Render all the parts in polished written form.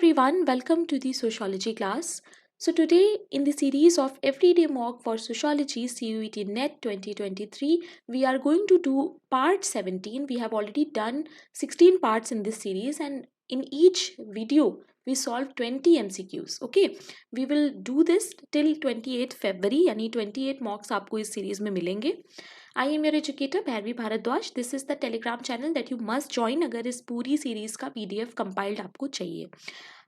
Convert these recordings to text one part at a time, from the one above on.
everyone, welcome to the sociology class. So today in the series of Everyday Mock for Sociology CUET NET 2023, we are going to do part 17. We have already done 16 parts in this series and in each video we solve 20 MCQs. Okay, we will do this till 28th February यानी 28 mocks आपको इस series में मिलेंगे. I am your educator Bhairavi Bhardwaj. This is the Telegram channel that you must join अगर इस पूरी series का PDF compiled आपको चाहिए.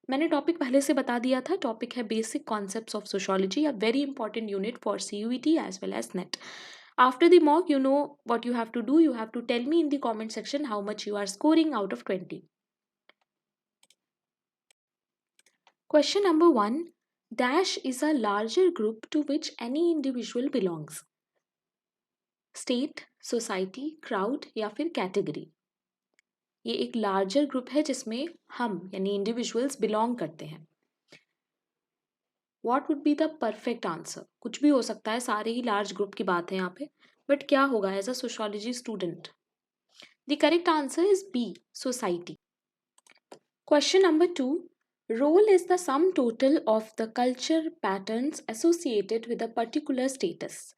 मैंने टॉपिक पहले से बता दिया था. टॉपिक है basic concepts of sociology, a very important unit for CUET as well as NET. After the mock, you know what you have to do. You have to tell me in the comment section how much you are scoring out of 20. Question number 1. Dash is a larger group to which any individual belongs. State, society, crowd या फिर category. ये एक larger group है जिसमें हम यानी individuals belong करते हैं. What would be the perfect answer? कुछ भी हो सकता है, सारे ही लार्ज ग्रुप की बात है यहाँ पे, बट क्या होगा as a sociology student? The correct answer is B, society. Question number 2. Role is the sum total of the culture patterns associated with a particular status.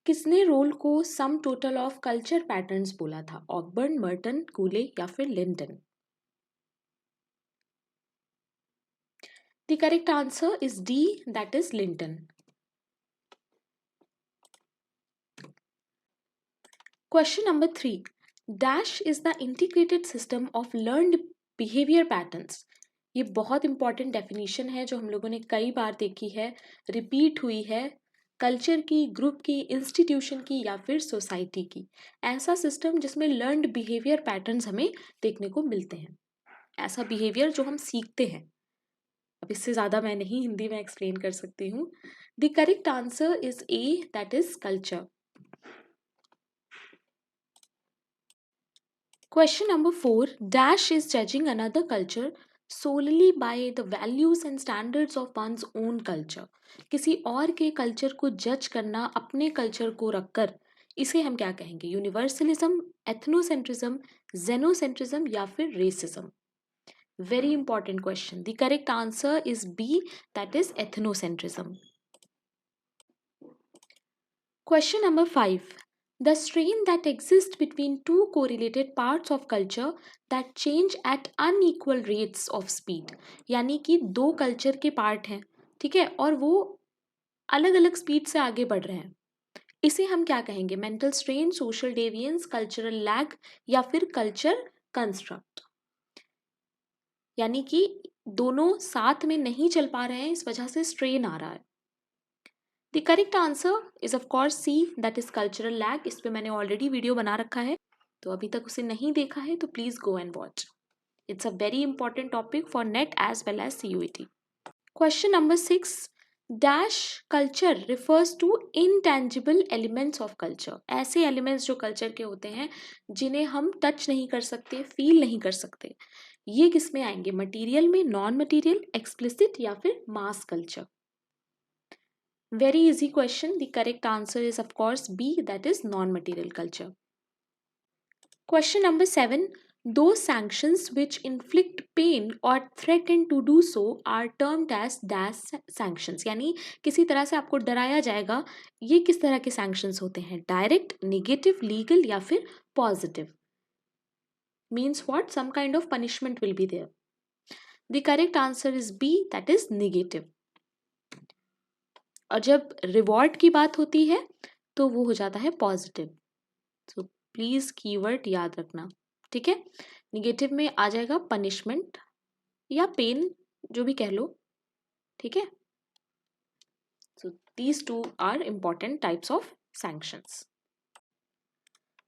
किसने रोल को sum total of culture patterns बोला था? Ogburn, Merton, Cooley या फिर Linton? The correct answer is D, that is Linton. Question number 3. Dash is the integrated system of learned behaviour patterns. ये बहुत important definition है जो हम लोगों ने कई बार देखी है, रिपीट हुई है. कल्चर की, ग्रुप की, इंस्टीट्यूशन की या फिर सोसाइटी की. ऐसा सिस्टम जिसमें लर्न्ड बिहेवियर पैटर्न्स हमें देखने को मिलते हैं. ऐसा बिहेवियर जो हम सीखते हैं. अब इससे ज़्यादा मैं नहीं हिंदी में एक्सप्लेन कर सकती हूँ. The correct answer is A, that is culture. Question number 4. Dash is judging another culture solely by the values and standards of one's own culture. किसी और के कल्चर को जज करना अपने कल्चर को रखकर, इसे हम क्या कहेंगे? यूनिवर्सलिज्म, एथनोसेंट्रिज्म, जेनोसेंट्रिज्म या फिर racism? Very important question. The correct answer is B, that is ethnocentrism. Question number 5. The strain that exists between two correlated parts of culture that change at unequal rates of speed. यानी कि दो culture के part हैं, ठीक है, और वो अलग अलग स्पीड से आगे बढ़ रहे हैं. इसे हम क्या कहेंगे? Mental strain, social deviance, cultural lag या फिर कल्चर कंस्ट्रक्ट. यानी कि दोनों साथ में नहीं चल पा रहे हैं, इस वजह से स्ट्रेन आ रहा है. The correct answer is of course C, that is cultural lag. इस पे मैंने ऑलरेडी वीडियो बना रखा है, तो अभी तक उसे नहीं देखा है तो please go and watch. It's a very important topic for NET as well as CUET. Question number 6. Dash culture refers to intangible elements of culture. ऐसे एलिमेंट्स जो कल्चर के होते हैं जिन्हें हम टच नहीं कर सकते, फील नहीं कर सकते. ये किस में आएंगे? मटीरियल में, नॉन मटीरियल, एक्सप्लिसिट या फिर मास culture? Very easy question. The correct answer is of course B, that is non-material culture. Question number 7. Those sanctions which inflict pain or threaten to do so are termed as dash sanctions. यानी किसी तरह से आपको डराया जाएगा. ये किस तरह के sanctions होते हैं? डायरेक्ट, नेगेटिव, लीगल या फिर positive? Means what? Some kind of punishment will be there. The correct answer is B, that is negative. और जब रिवॉर्ड की बात होती है तो वो हो जाता है पॉजिटिव. सो प्लीज कीवर्ड याद रखना, ठीक है. निगेटिव में आ जाएगा पनिशमेंट या पेन, जो भी कह लो, ठीक है. So these two are important types of sanctions.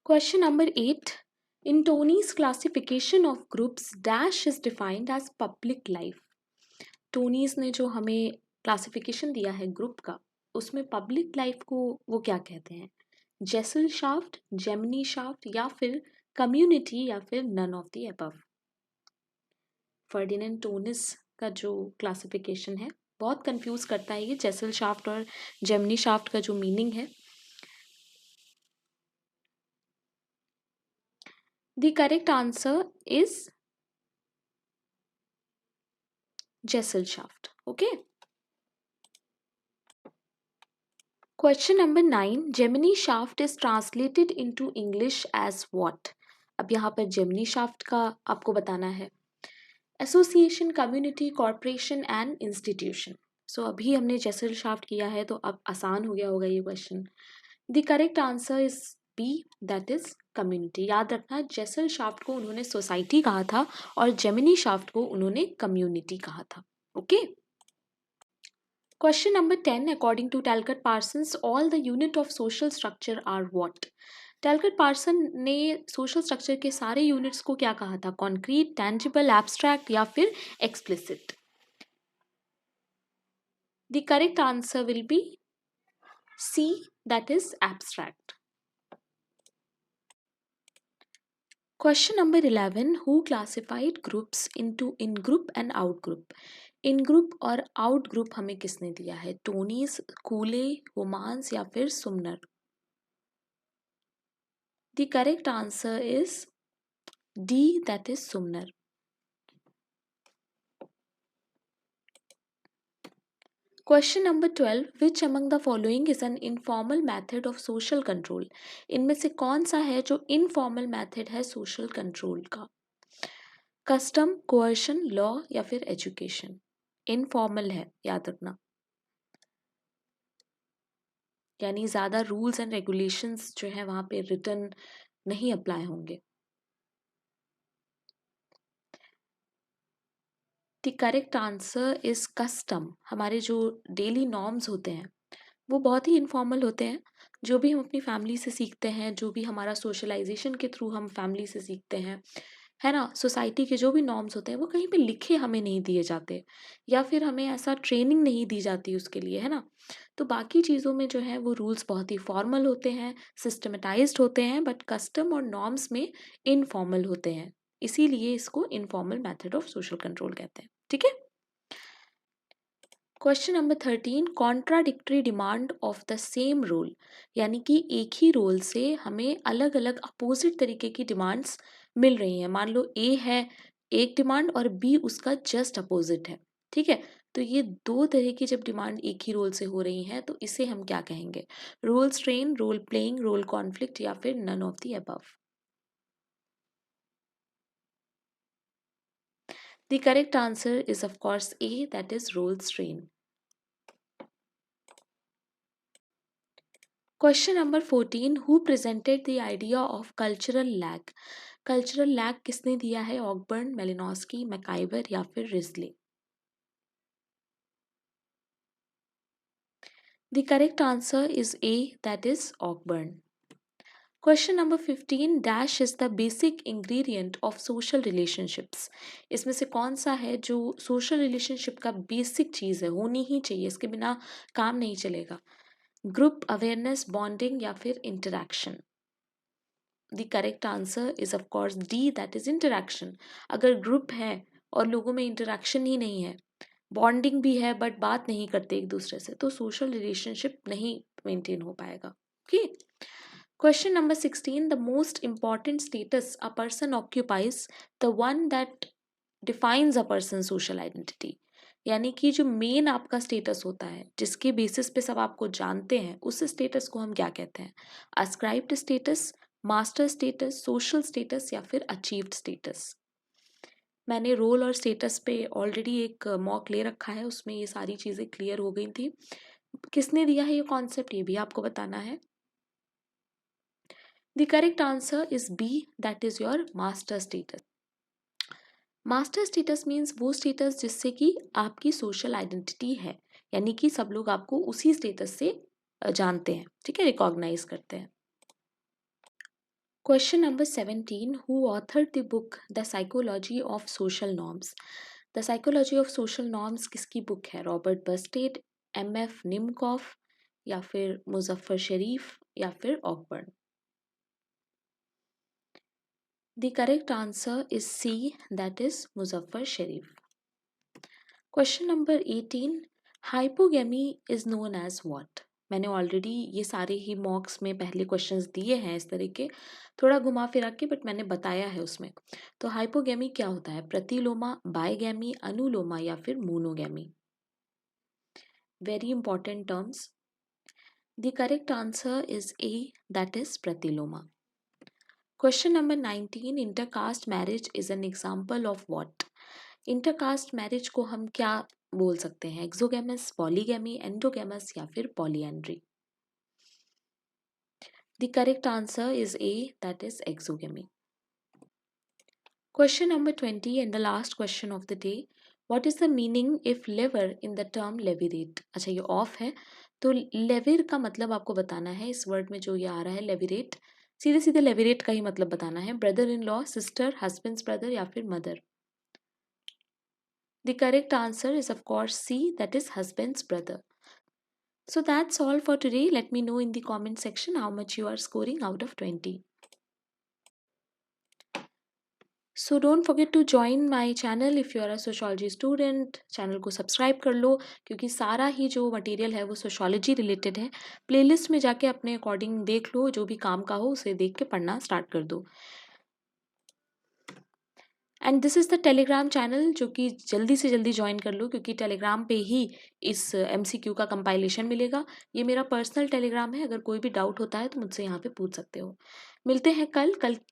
Question number 8. In Tonnies' classification of groups dash is defined as public life. Tonnies ने जो हमें क्लासिफिकेशन दिया है ग्रुप का, उसमें पब्लिक लाइफ को वो क्या कहते हैं? जेसल शाफ्ट, जेमिनी शाफ्ट या फिर कम्युनिटी या फिर none of the above? Ferdinand Tonnies का जो क्लासिफिकेशन है बहुत कंफ्यूज करता है ये जेसल शाफ्ट और जेमिनी शाफ्ट का जो मीनिंग है. The correct answer is Gesellschaft. Okay. Question number 9. Gemini shaft is translated into English as what? अब यहाँ पर Gemini shaft का आपको बताना है. Association, community, corporation and institution. So अभी हमने Gesellschaft किया है तो अब आसान हो गया होगा ये question. The correct answer is B, that is community. याद रखना Gesellschaft को उन्होंने society कहा था और Gemini shaft को उन्होंने community कहा था. Okay. Question number 10. According to Talcott Parsons, all the unit of social structure are what? Talcott Parson ने social structure के सारे units को क्या कहा था? Concrete, tangible, abstract या फिर explicit? The correct answer will be C, that is abstract. Question number 11. Who classified groups into in-group and out-group? In-group और out-group हमें किसने दिया है? टोनीस, कूले, वुमांस या फिर सुमनर? The correct answer is D, that is Sumner. Question number 12. Which among the following is an informal method of social control? इनमें से कौन सा है जो informal method है social control का? Custom, coercion, law या फिर education? Informal है, याद रखना. यानी ज़्यादा rules and regulations जो है वहाँ पे written नहीं apply होंगे. The correct answer is custom. हमारे जो daily norms होते हैं वो बहुत ही इनफॉर्मल होते हैं. जो भी हम अपनी फैमिली से सीखते हैं, जो भी हमारा सोशलाइजेशन के थ्रू हम फैमिली से सीखते हैं, है ना, सोसाइटी के जो भी नॉर्म्स होते हैं वो कहीं पे लिखे हमें नहीं दिए जाते या फिर हमें ऐसा ट्रेनिंग नहीं दी जाती उसके लिए, है ना. तो बाकी चीज़ों में जो है वो रूल्स बहुत ही फॉर्मल होते हैं, सिस्टमेटाइज्ड होते हैं, बट कस्टम और नॉर्म्स में इनफॉर्मल होते हैं. इसीलिए इसको informal method of social control कहते हैं. ठीक है. Question number 13. Contradictory demand of the same role, यानी कि एक ही रोल से हमें अलग अलग अपोजिट तरीके की डिमांड्स मिल रही हैं. मान लो ए है एक डिमांड और बी उसका जस्ट अपोजिट है. ठीक है. तो ये दो तरह की जब डिमांड एक ही रोल से हो रही हैं तो इसे हम क्या कहेंगे? Role strain, role playing, role conflict या फिर none of the above? The correct answer is of course A, that is role strain. Question number 14. Who presented the idea of cultural lag? Cultural lag किसने दिया है? ऑकबर्न, Malinowski, MacIver या फिर Risley? The correct answer is A, that is ऑकबर्न. Question number 15. Dash is the basic ingredient of social relationships. इसमें से कौन सा है जो social relationship का basic चीज़ है, होनी ही चाहिए, इसके बिना काम नहीं चलेगा? ग्रुप, अवेयरनेस, बॉन्डिंग या फिर interaction? The correct answer is of course D, that is interaction. अगर ग्रुप है और लोगों में इंटरैक्शन ही नहीं है, बॉन्डिंग भी है बट बात नहीं करते एक दूसरे से, तो सोशल रिलेशनशिप नहीं मेंटेन हो पाएगा. Okay. Question number 16. The most important status a person occupies, the one that defines a person social identity. यानी कि जो मेन आपका स्टेटस होता है जिसके बेसिस पे सब आपको जानते हैं, उस स्टेटस को हम क्या कहते हैं? Ascribed status, master status, social status या फिर अचीव्ड स्टेटस? मैंने रोल और स्टेटस पे ऑलरेडी एक मॉक ले रखा है, उसमें ये सारी चीज़ें क्लियर हो गई थी. किसने दिया है ये कॉन्सेप्ट, ये भी आपको बताना है. The correct answer is B, that is your master status. Master status means वो स्टेटस जिससे कि आपकी सोशल आइडेंटिटी है, यानी कि सब लोग आपको उसी स्टेटस से जानते हैं. ठीक है, रिकॉग्नाइज करते हैं. Question number 17. Who authored the book the psychology of social norms? The psychology of social norms किसकी बुक है? Robert Busted, MF. निमकॉफ या फिर मुजफ्फर शरीफ या फिर ऑकबर्न? The correct answer is C, that is Muzaffar Sharif. Question number 18. Hypogamy is known as what? मैंने already ये सारे ही मॉक्स में पहले क्वेश्चंस दिए हैं इस तरह के, थोड़ा घुमा फिरा के, बट मैंने बताया है उसमें। तो हाइपोगैमी क्या होता है? प्रतिलोमा, बायगैमी, अनुलोमा या फिर monogamy? Very important terms. The correct answer is A, that is pratiloma. Question number 19, intercaste marriage is an example of what? Intercaste marriage को हम क्या बोल सकते हैं? एक्सोगैमस, पॉलीगैमी, एंडोगैमस या फिर polyandry? The correct answer is A, that is exogamy. Question number 20 and the last question of the day. What is the meaning if lever in the term levirate? अच्छा, ये ऑफ है, तो लेविर का मतलब आपको बताना है। इस वर्ड में जो ये आ रहा है लेविरेट, सीधे सीधे लेविरेट का ही मतलब बताना है। Brother in law, sister, husband's brother या फिर mother? The correct answer is of course C, that is husband's brother. So that's all for today. Let me know in the comment section how much you are scoring out of 20. So don't forget to join my channel if you are a sociology student. Channel को subscribe कर लो, क्योंकि सारा ही जो material है वो sociology related है। Playlist में जाके अपने अकॉर्डिंग देख लो, जो भी काम का हो उसे देख के पढ़ना स्टार्ट कर दो। And this is the Telegram channel, जो कि जल्दी से जल्दी ज्वाइन कर लो, क्योंकि टेलीग्राम पे ही इस MCQ का कंपाइलेशन मिलेगा। ये मेरा पर्सनल टेलीग्राम है, अगर कोई भी डाउट होता है तो मुझसे यहाँ पे पूछ सकते हो। मिलते हैं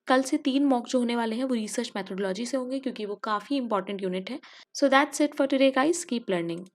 कल से 3 मॉक जो होने वाले हैं वो रिसर्च मैथोडोलॉजी से होंगे, क्योंकि वो काफ़ी इंपॉर्टेंट यूनिट है। So that's it for today guys, keep learning.